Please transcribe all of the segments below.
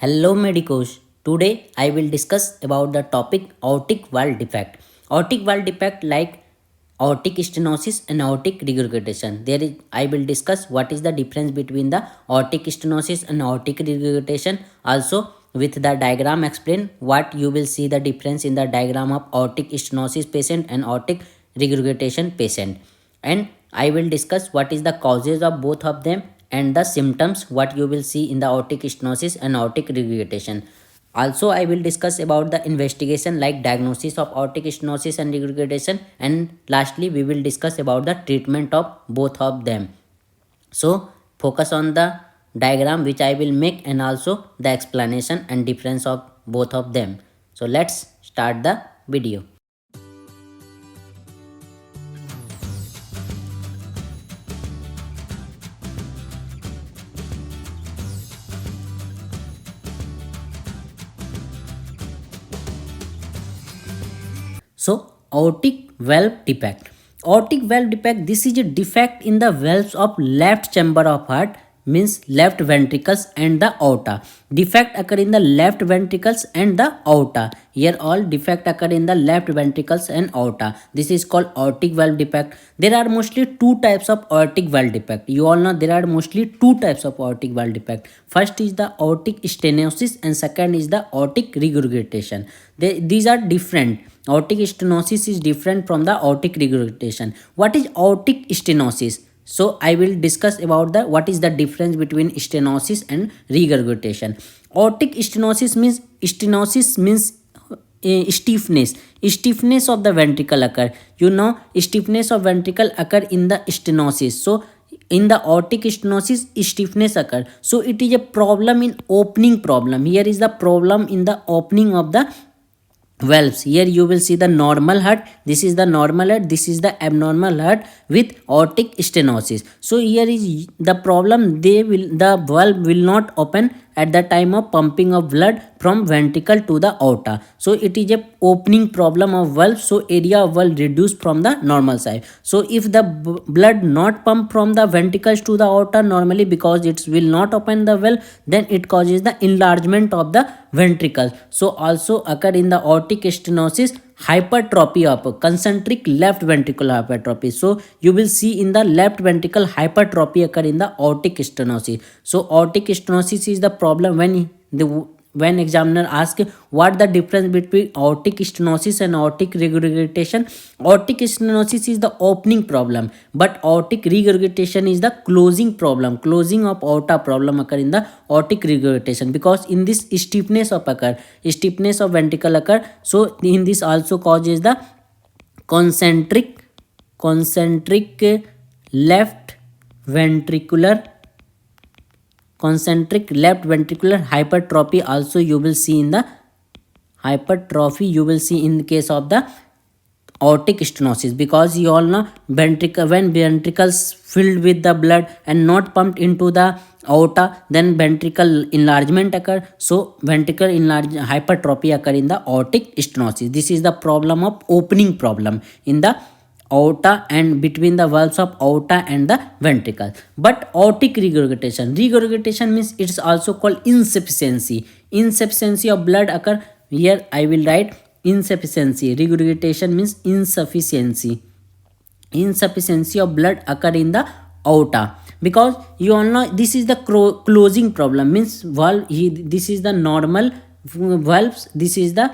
Hello medicos. Today I will discuss about the topic aortic valve defect. Aortic valve defect like aortic stenosis and aortic regurgitation. I will discuss what is the difference between the aortic stenosis and aortic regurgitation. Also with the diagram explain what you will see the difference in the diagram of aortic stenosis patient and aortic regurgitation patient. And I will discuss what is the causes of both of them and the symptoms what you will see in the aortic stenosis and aortic regurgitation. Also, I will discuss about the investigation like diagnosis of aortic stenosis and regurgitation, and lastly we will discuss about the treatment of both of them. So focus on the diagram which I will make and also the explanation and difference of both of them. So let's start the video. So, aortic valve defect. Aortic valve defect, this is a defect in the valves of left chamber of heart, means left ventricles and the aorta. Defect occur in the left ventricles and the aorta. Here all defect occur in the left ventricles and aorta. This is called aortic valve defect. There are mostly two types of aortic valve defect. You all know there are mostly two types of aortic valve defect. First is the aortic stenosis and second is the aortic regurgitation. These are different. Aortic stenosis is different from the aortic regurgitation. What is aortic stenosis? So I will discuss about the what is the difference between stenosis and regurgitation. Aortic stenosis means stiffness of the ventricle occur. You know, stiffness of ventricle occur in the stenosis. So in the aortic stenosis stiffness occur. So it is a problem in opening problem. Here is the problem in the opening of the valves. Here you will see the normal heart. This is the normal heart, this is the abnormal heart with aortic stenosis. So here is the problem, the valve will not open at the time of pumping of blood from ventricle to the aorta. So it is a opening problem of valve. So area of valve reduced from the normal side. So if the blood not pump from the ventricles to the aorta normally, because it will not open the valve, then it causes the enlargement of the ventricles. So also occur in the aortic stenosis hypertrophy of concentric left ventricular hypertrophy. So you will see in the left ventricle hypertrophy occur in the aortic stenosis. So aortic stenosis is the problem when examiner asks what the difference between aortic stenosis and aortic regurgitation. Aortic stenosis is the opening problem, but aortic regurgitation is the closing problem. Closing of aorta problem occur in the aortic regurgitation, because in this stiffness of ventricle occur. So in this also causes the concentric left ventricular hypertrophy. Also you will see in the hypertrophy you will see in case of the aortic stenosis, because you all know when ventricles filled with the blood and not pumped into the aorta, then ventricle enlargement occur. So ventricle hypertrophy occur in the aortic stenosis. This is the problem of opening problem in the aorta and between the valves of aorta and the ventricle. But aortic regurgitation means it's also called insufficiency of blood occur. Here I will write insufficiency. Regurgitation means insufficiency of blood occur in the aorta, because you all know this is the closing problem, means valve. This is the normal valves, this is the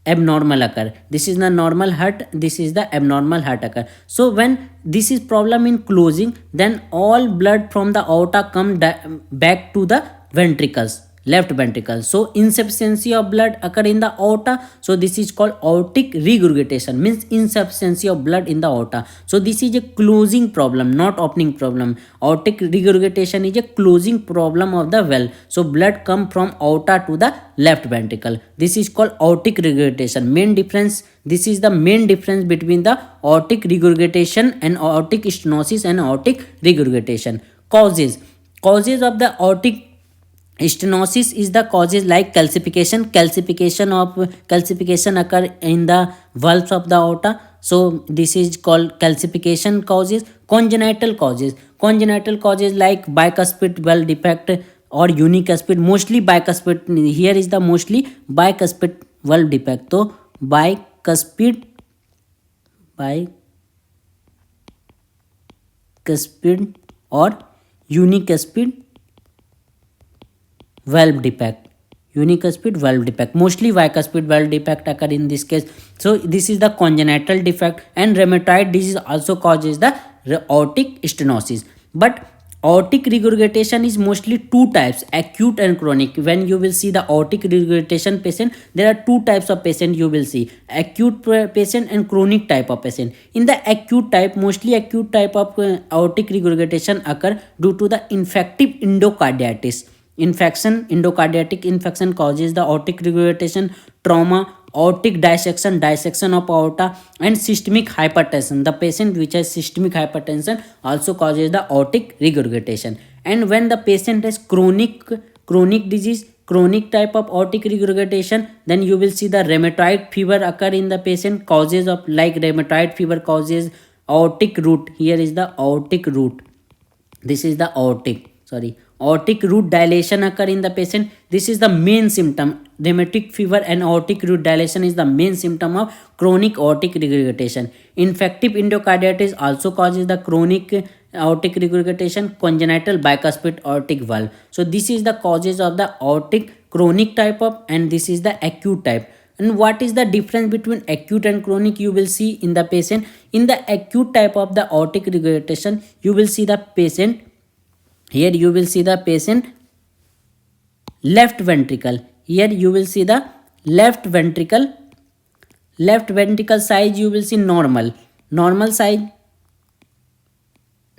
abnormal occur. This is the normal heart, this is the abnormal heart occur. So when this is problem in closing, then all blood from the aorta come back to the ventricles, left ventricle. So insufficiency of blood occur in the aorta. So this is called aortic regurgitation, means insufficiency of blood in the aorta. So this is a closing problem, not opening problem. Aortic regurgitation is a closing problem of the valve. So blood come from aorta to the left ventricle. This is called aortic regurgitation. Main difference, this is the main difference between the aortic regurgitation and aortic stenosis and aortic regurgitation. Causes of the aortic stenosis is the causes like calcification occur in the valves of the aorta. So this is called calcification causes. Congenital causes like bicuspid valve defect or unicuspid, mostly bicuspid. Here is the mostly bicuspid valve defect. तो bicuspid or unicuspid valve defect. Unicuspid valve defect, mostly bicuspid valve defect occur in this case. So this is the congenital defect, and rheumatoid disease also causes the aortic stenosis. But aortic regurgitation is mostly two types, acute and chronic. When you will see the aortic regurgitation patient, there are two types of patient you will see, acute patient and chronic type of patient. In the acute type, mostly acute type of aortic regurgitation occur due to the infective endocarditis. Endocarditic infection causes the aortic regurgitation, trauma, aortic dissection of aorta, and systemic hypertension. The patient which has systemic hypertension also causes the aortic regurgitation. And when the patient has chronic disease, chronic type of aortic regurgitation, then you will see the rheumatoid fever occur in the patient. Causes of like rheumatoid fever causes aortic root. Here is the aortic root. This is the aortic root dilation occur in the patient. This is the main symptom. Rheumatic fever and aortic root dilation is the main symptom of chronic aortic regurgitation. Infective endocarditis also causes the chronic aortic regurgitation. Congenital bicuspid aortic valve. So this is the causes of the aortic chronic type of, and this is the acute type. And what is the difference between acute and chronic? You will see in the patient. In the acute type of the aortic regurgitation, you will see the patient. Here you will see the patient left ventricle. Here you will see the left ventricle size. You will see normal size,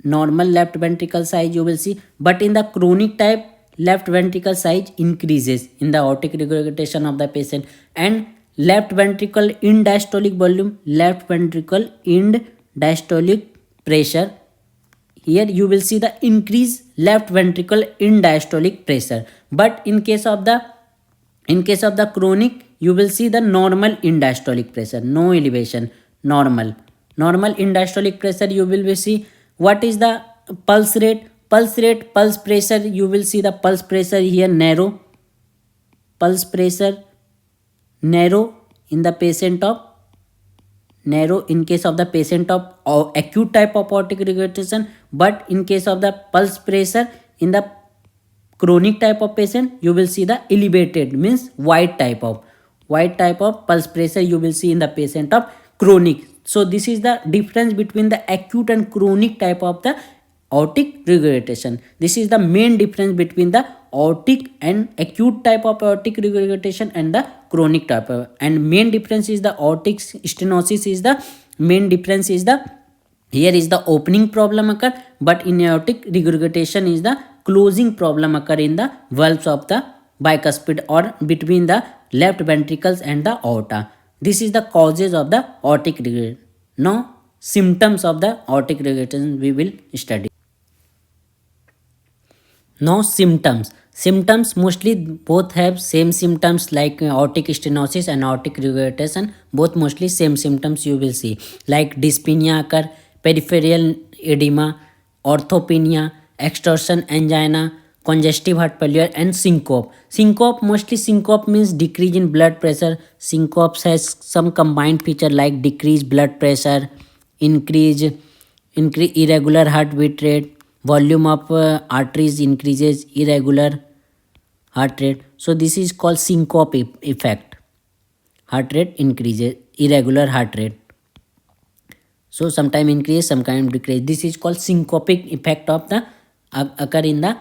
normal left ventricle size you will see. But in the chronic type, left ventricle size increases in the aortic regurgitation of the patient. And left ventricle end diastolic volume, left ventricle end diastolic pressure. Here you will see the increase left ventricle end diastolic pressure. But in case of the chronic, you will see the normal end diastolic pressure, no elevation, normal end diastolic pressure. You will see what is the pulse rate, pulse pressure. You will see the pulse pressure here narrow, pulse pressure narrow in the patient of narrow in case of the patient of acute type of aortic regurgitation. But in case of the pulse pressure in the chronic type of patient, you will see the elevated, means wide type of pulse pressure you will see in the patient of chronic. So this is the difference between the acute and chronic type of the aortic regurgitation. This is the main difference between the aortic and acute type of aortic regurgitation and the chronic type of. And main difference is the aortic stenosis is the main difference is the, here is the opening problem occur, but in aortic regurgitation is the closing problem occur in the valves of the bicuspid or between the left ventricles and the aorta. This is the causes of the aortic regurgitation. Now symptoms of the aortic regurgitation we will study. Now symptoms mostly both have same symptoms like aortic stenosis and aortic regurgitation. Both mostly same symptoms you will see, like dyspnea occur, peripheral edema, orthopnea, extorsion angina, congestive heart failure, and syncope. Mostly syncope means decrease in blood pressure. Syncope has some combined feature like decreased blood pressure, increase irregular heartbeat rate, volume of arteries increases, irregular heart rate. So this is called syncope effect. Heart rate increases, irregular heart rate. So sometime increase, sometime decrease. This is called syncopic effect of the occur in the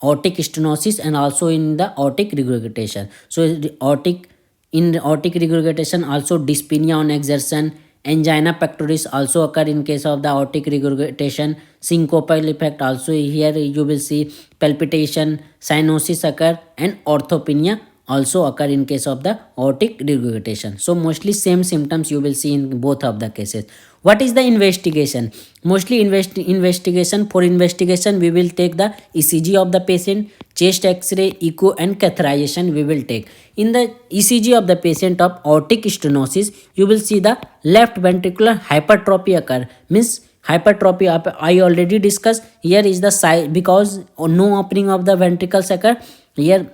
aortic stenosis and also in the aortic regurgitation. So in aortic regurgitation also dyspnea on exertion, angina pectoris also occur in case of the aortic regurgitation. Syncopal effect also here you will see, palpitation, cyanosis occur, and orthopnea also occur in case of the aortic regurgitation. So mostly same symptoms you will see in both of the cases. What is the investigation? Mostly investigation. For investigation we will take the ECG of the patient, chest x-ray, echo, and catheterization we will take. In the ECG of the patient of aortic stenosis, you will see the left ventricular hypertrophy occur, means hypertrophy I already discussed. Here is the size, because no opening of the ventricles occur here.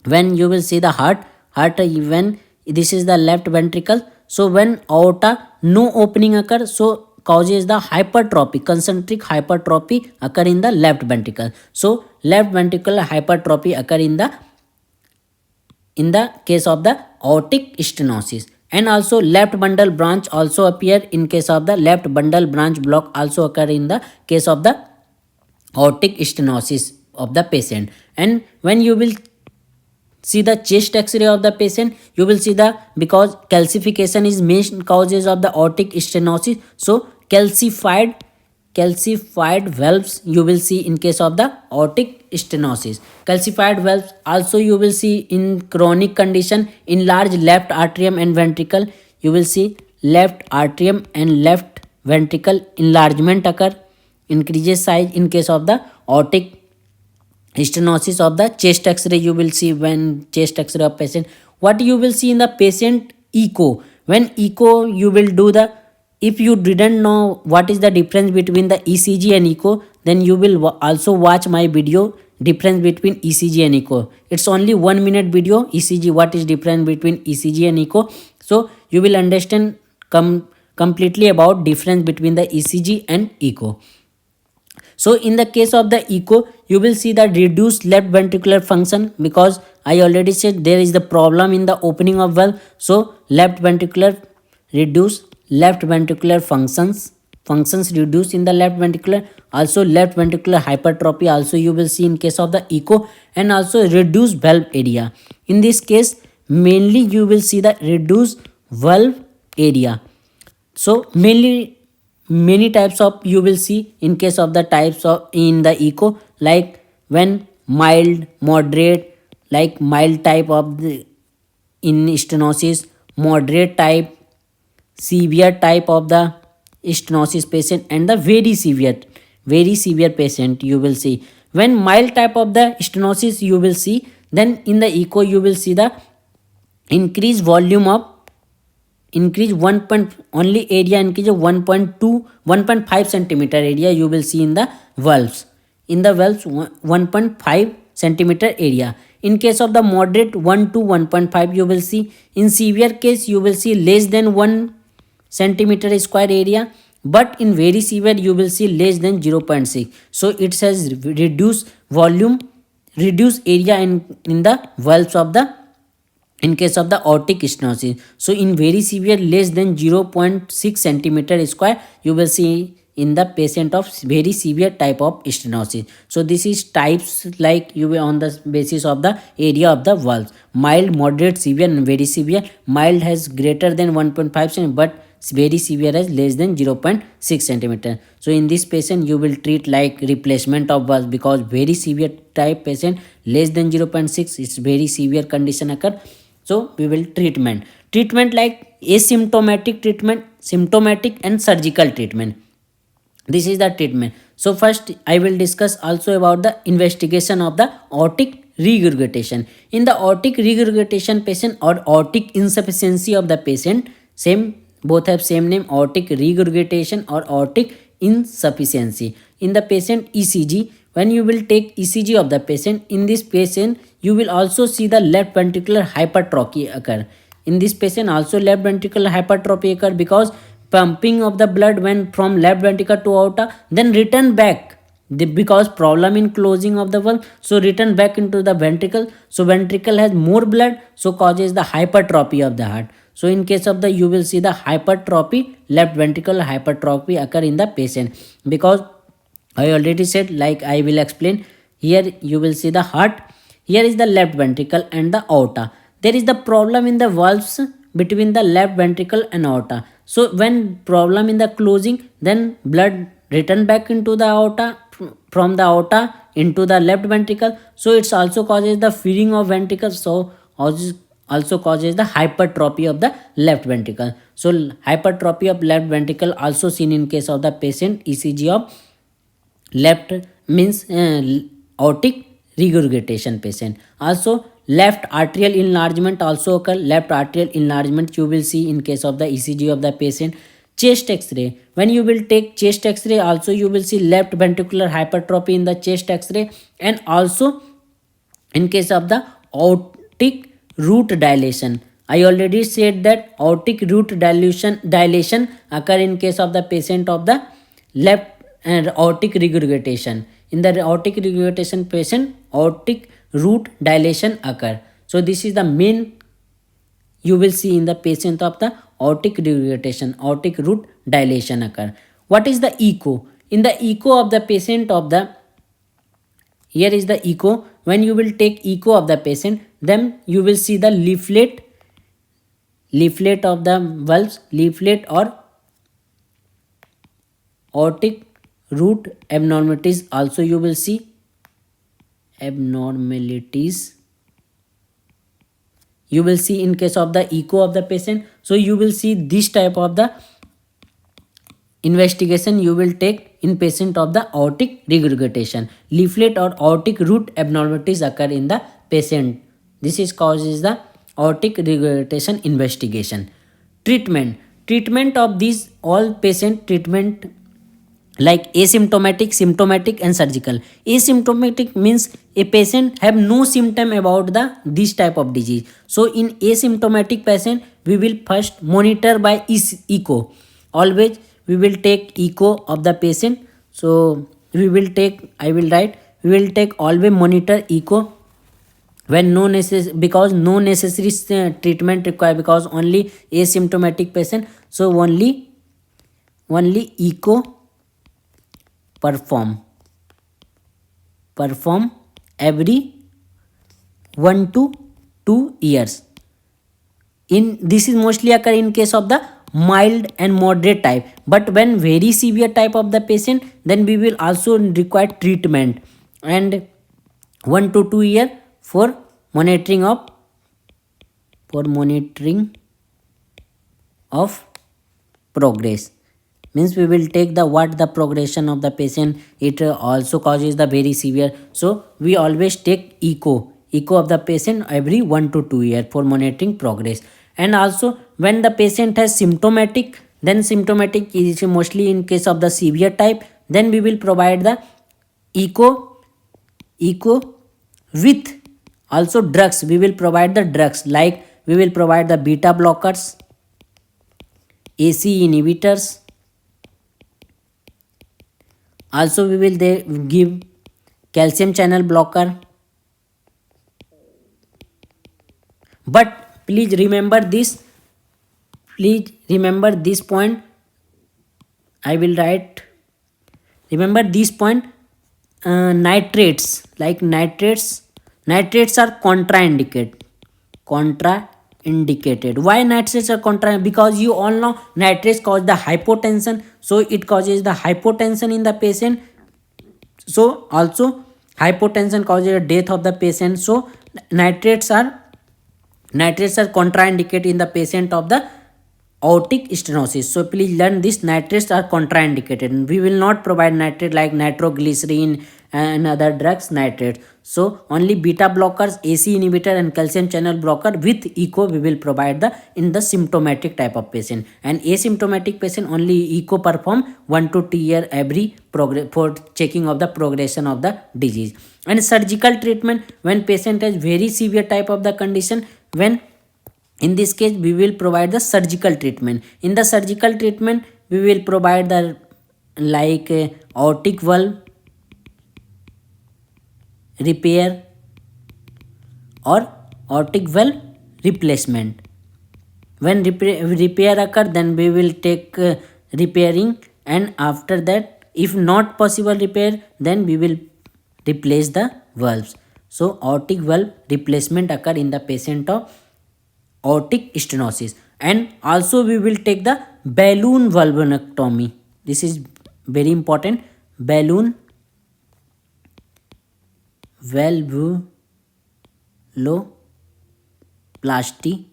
When you will see the heart when this is the left ventricle, so when aorta no opening occur, so causes the hypertrophy, concentric hypertrophy occur in the left ventricle. So left ventricular hypertrophy occur in the case of the aortic stenosis. And also left bundle branch also appear in case of the left bundle branch block also occur in the case of the aortic stenosis of the patient. And when you will see the chest x-ray of the patient, you will see the, because calcification is main causes of the aortic stenosis, so calcified valves you will see in case of the aortic stenosis. Calcified valves also you will see in chronic condition. Enlarged left atrium and ventricle, you will see left atrium and left ventricle enlargement occur, increases size in case of the aortic stenosis of the chest x-ray. You will see when chest x-ray of patient, what you will see in the patient echo. When echo you will do the, if you didn't know what is the difference between the ECG and echo, then you will also watch my video difference between ECG and echo. It's only 1 minute video, ECG, what is difference between ECG and echo. So you will understand completely about difference between the ECG and echo. So in the case of the echo, you will see the reduced left ventricular function, because I already said there is the problem in the opening of valve. So left ventricular functions reduced in the left ventricular. Also left ventricular hypertrophy also you will see in case of the echo, and also reduced valve area. In this case mainly you will see the reduced valve area. So mainly many types of you will see in case of the types of in the echo, like when mild, moderate, like mild type of the in stenosis, moderate type, severe type of the stenosis patient, and the very severe patient you will see. When mild type of the stenosis you will see, then in the echo you will see the increased volume of increase 1 point only area increase of 1.5 centimeter area you will see in the valves. In the valves 1.5 centimeter area. In case of the moderate 1 to 1.5 you will see. In severe case you will see less than 1 centimeter square area, but in very severe you will see less than 0.6. So it says reduce volume, reduce area in the valves of the in case of the aortic stenosis. So in very severe less than 0.6 centimeter square you will see in the patient of very severe type of stenosis. So this is types, like you will on the basis of the area of the valves: mild, moderate, severe, and very severe. Mild has greater than 1.5 cm, but very severe has less than 0.6 centimeter. So in this patient you will treat like replacement of valve, because very severe type patient less than 0.6, it's very severe condition occur. So we will treatment like asymptomatic treatment, symptomatic, and surgical treatment. This is the treatment. So first I will discuss also about the investigation of the aortic regurgitation. In the aortic regurgitation patient or aortic insufficiency of the patient, same, both have same name, aortic regurgitation or aortic insufficiency. In the patient ECG, when you will take ECG of the patient, in this patient you will also see the left ventricular hypertrophy occur. In this patient also left ventricular hypertrophy occur, because pumping of the blood went from left ventricle to aorta, then return back because problem in closing of the valve, so return back into the ventricle. So ventricle has more blood, so causes the hypertrophy of the heart. So in case of the you will see the hypertrophy, left ventricular hypertrophy occur in the patient, because I already said, like I will explain. Here you will see the heart, here is the left ventricle and the aorta. There is the problem in the valves between the left ventricle and aorta. So when problem in the closing, then blood return back into the aorta, from the aorta into the left ventricle. So it's also causes the filling of ventricle, so also causes the hypertrophy of the left ventricle. So hypertrophy of left ventricle also seen in case of the patient ECG of left means aortic regurgitation patient. Also left atrial enlargement also occur. Left atrial enlargement you will see in case of the ECG of the patient. Chest x-ray, when you will take chest x-ray, also you will see left ventricular hypertrophy in the chest x-ray, and also in case of the aortic root dilation. I already said that aortic root dilation occur in case of the patient of the left and aortic regurgitation. In the aortic regurgitation patient, aortic root dilation occur. So this is the main you will see in the patient of the aortic regurgitation, aortic root dilation occur. What is the echo? In the echo of the patient of the, here is the echo. When you will take echo of the patient, then you will see the leaflet of the valves, leaflet or aortic root abnormalities. Also you will see abnormalities, you will see in case of the echo of the patient. So you will see this type of the investigation you will take in patient of the aortic regurgitation. Leaflet or aortic root abnormalities occur in the patient. This is causes the aortic regurgitation investigation. Treatment of these all patient treatment like asymptomatic, symptomatic and surgical. Asymptomatic means a patient have no symptom about the this type of disease. So in asymptomatic patient we will first monitor by echo. Always we will take echo of the patient. So we will take, I will write, we will take always monitor echo when no necessary, because no necessary treatment required, because only asymptomatic patient. So only echo perform every 1 to 2 years. In this is mostly occur in case of the mild and moderate type, but when very severe type of the patient, then we will also require treatment, and 1 to 2 year for monitoring of progress. Means we will take the what the progression of the patient, it also causes the very severe. So we always take echo of the patient every 1 to 2 year for monitoring progress. And also when the patient has symptomatic, then symptomatic is mostly in case of the severe type, then we will provide the echo with also drugs. We will provide the drugs, like we will provide the beta blockers, AC inhibitors. Also we will give calcium channel blocker. But please remember this point. I will write, remember this point. Nitrates, like nitrates are contraindicated. Why nitrates are contraindicated? Because you all know nitrates cause the hypotension, so it causes the hypotension in the patient. So also hypotension causes the death of the patient. So nitrates are contraindicated in the patient of the aortic stenosis. So please learn this, nitrates are contraindicated. We will not provide nitrate like nitroglycerin and other drugs, nitrates. So only beta blockers, AC inhibitor and calcium channel blocker with echo we will provide in the symptomatic type of patient. And asymptomatic patient only echo perform 1 to 2 year every for checking of the progression of the disease. And surgical treatment, when patient has very severe type of the condition, when in this case we will provide the surgical treatment. In the surgical treatment we will provide the like aortic valve repair or aortic valve replacement. When repair occur, then we will take repairing, and after that if not possible repair, then we will replace the valves. So aortic valve replacement occur in the patient of aortic stenosis. And also we will take the balloon valvuloplasty. This is very important. Balloon valvuloplasty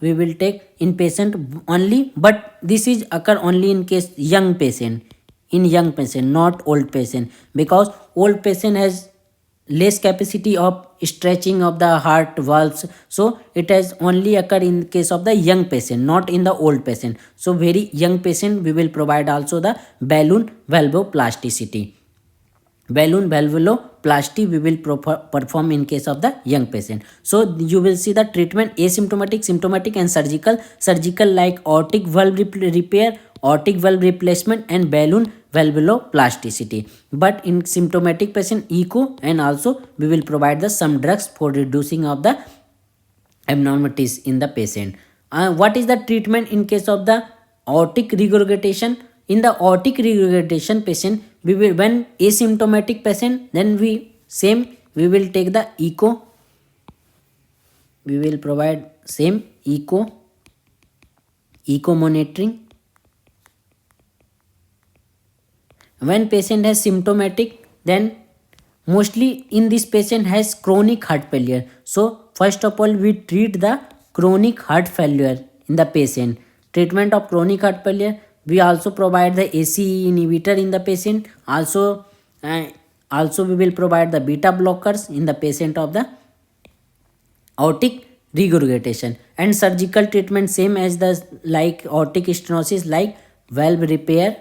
we will take in patient only, but this is occur only in case young patient, not old patient, because old patient has less capacity of stretching of the heart valves, so it has only occur in case of the young patient, not in the old patient. So very young patient we will provide also the balloon valvoplasticity. Balloon valvuloplasty we will perform in case of the young patient. So you will see the treatment: asymptomatic, symptomatic and surgical. Surgical like aortic valve repair, aortic valve replacement and balloon valvuloplasticity. But in symptomatic patient, echo, and also we will provide the some drugs for reducing of the abnormalities in the patient. What is the treatment in case of the aortic regurgitation? In the aortic regurgitation patient, we will, when asymptomatic patient, then we will take the echo. We will provide same echo monitoring. When patient has symptomatic, then mostly in this patient has chronic heart failure. So first of all we treat the chronic heart failure in the patient. Treatment of chronic heart failure, we also provide the ACE inhibitor in the patient. Also we will provide the beta blockers in the patient of the aortic regurgitation. And surgical treatment same as the like aortic stenosis, like valve repair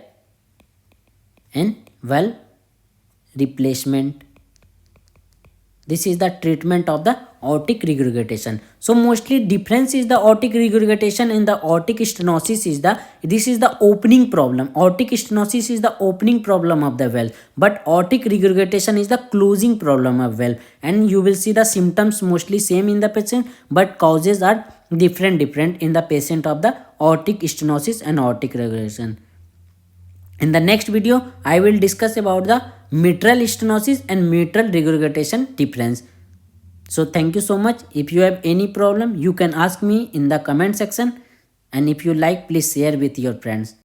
and valve replacement. This is the treatment of the aortic regurgitation. So mostly difference is the aortic regurgitation and the aortic stenosis is the opening problem. Aortic stenosis is the opening problem of the valve, but aortic regurgitation is the closing problem of valve. And you will see the symptoms mostly same in the patient, but causes are different in the patient of the aortic stenosis and aortic regurgitation. In the next video, I will discuss about the mitral stenosis and mitral regurgitation difference. So thank you so much. If you have any problem, you can ask me in the comment section. And if you like, please share with your friends.